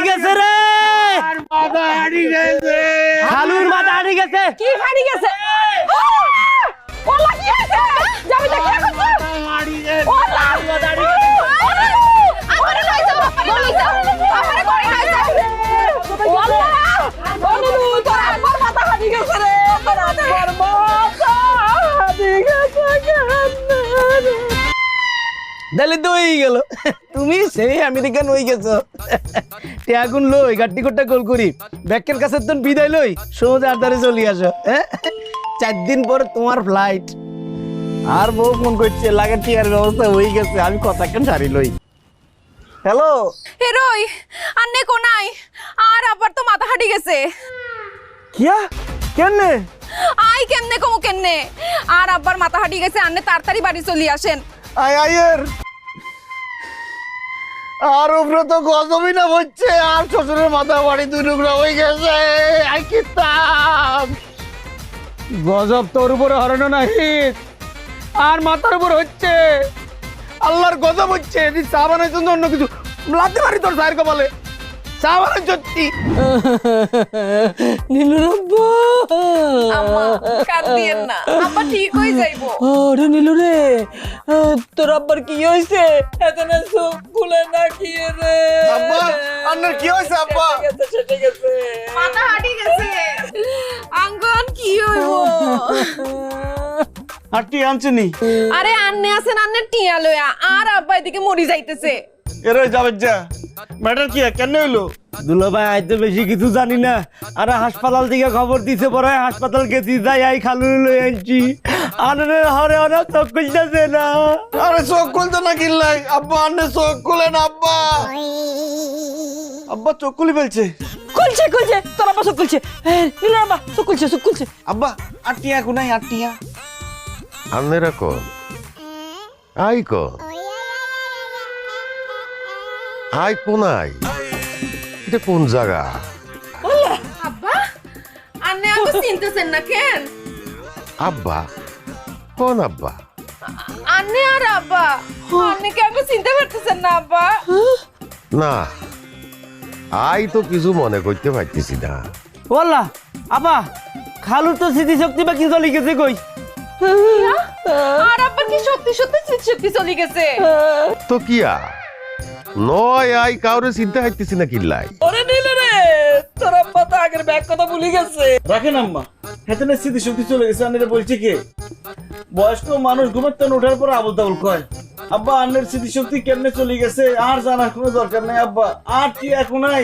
গেছে রে, মাথা হারিয়ে গেছে। খালুর মাথা হারিয়ে গেছে। কি হারিয়ে গেছে? ওলা কি হয়েছে? যাবি না কি করছ? হারিয়ে গেছে। ওলা আমারে লই যাও, আমারে লই যাও, আমারে করে লই যাও। ওলা বলু তোর আমার মাথা হারিয়ে গেছে রে, তোর আমার মাথা হারিয়ে গেছে কেন? তাহলে তো হয়ে গেল, তুমি সেই আমেরিকান হয়ে গেছো। টিয়াগুন লই গাড্ডি কোটটা গোল করি, ব্যাকের কাছে তো বিদায় লই, সোজা আদারে চলে আসো। 4 দিন পর তোমার ফ্লাইট। আর বউ ফোন করছে, লাগে টিয়ার ব্যবস্থা হয়ে গেছে, আমি কথা কেন সারি লই। হ্যালো হেরোই আন্নে কোনাই, আর আবার তো মাথা হারিয়ে গেছে। কিয়া কেনে? আই কেমনে কমু কেমনে, আর আব্বার মাথা হারিয়ে গেছে, আন্নে তাড়াতাড়ি বাড়ি চলে আসেন। আয়ের আর উপরে তো গজবই না হচ্ছে, আর শ্বশুরের মাথা বাড়ি 2 টুকরা হয়ে গেছে। আই কিতাব গজব তোর উপরে হরানো নাই, আর মাথার উপর হচ্ছে আল্লাহর গজব হচ্ছে। এটি চা বানার জন্য অন্য কিছু লাতে পারি তোর সাহের কপালে, চা বানার সত্যি। নীলুর আব্বা, আম্মা কাঁদিয়েন না, আব্বা ঠিক হয়ে যাইবো। আরে নীলু রে, তোর আব্বার কি হয়েছে? এতনা চোখ খুলে না কি রে? আব্বা আপনার কি হয়েছে? আব্বা সেটে গেছে, মাথা হারিয়ে গেছে। আঙ্গন কি হইবো? আর কি আনছনি? আরে আন্নে আছেন, আন্নে টিয়া লয়া, আর আব্বা এদিকে মরি যাইতেছে। এরে যাবে যা, ম্যাটার কি কেন হইলো? দুলা ভাই আইতে বেশি কিছু জানি না, আরে হাসপাতাল থেকে খবর দিছে, পরে হাসপাতাল গেছি, যাই আই খালু লই আনছি। আরে হরে হরে চোখ খুলতেছে না। আরে চোখ খুলতে না কিল্লাই আব্বা, আন্নে চোখ খুলে না আব্বা। আব্বা চোখ খুলে ফেলছে। খুলছে খুলছে, তোর আব্বা চোখ খুলছে। নীলুর আব্বা চোখ খুলছে, চোখ খুলছে। আব্বা আটিয়া কোনাই আটিয়া? আন্নেরা কন আই কন আই কোনাই, এটা কোন জায়গা? আব্বা আন্নে আমাকে চিনতেছেন না কেন? আব্বা কোন আব্বা? আন্নে আর আব্বা, আন্নে কি আমাকে চিনতে পারতেছেন না আব্বা? না, আই তো কিছু মনে করতে পারতেছি না। ওয়াল্লাহ আব্বা, খালুর তো স্মৃতিশক্তি বা কি চলে গেছে কই? আর আব্বা কি সত্যি সত্যি স্মৃতি চলে গেছে? তো কিয়া নয়, আই কাউরে চিন্তা হাইতেছি না কিল্লাই। ওরে নীলু রে, তোর আব্বা তো আগের ব্যাগ কথা ভুলে গেছে। রাখেন আম্মা, হেতেনের স্মৃতিশক্তি চলে গেছে। আন্নের বলছে কে? বয়স্ক মানুষ ঘুমের তেন ওঠার পর আবল তাবল কয়। আব্বা আন্নের স্মৃতিশক্তি কেমনে চলে গেছে আর জানার কোনো দরকার নেই আব্বা, আর কি এখন নাই।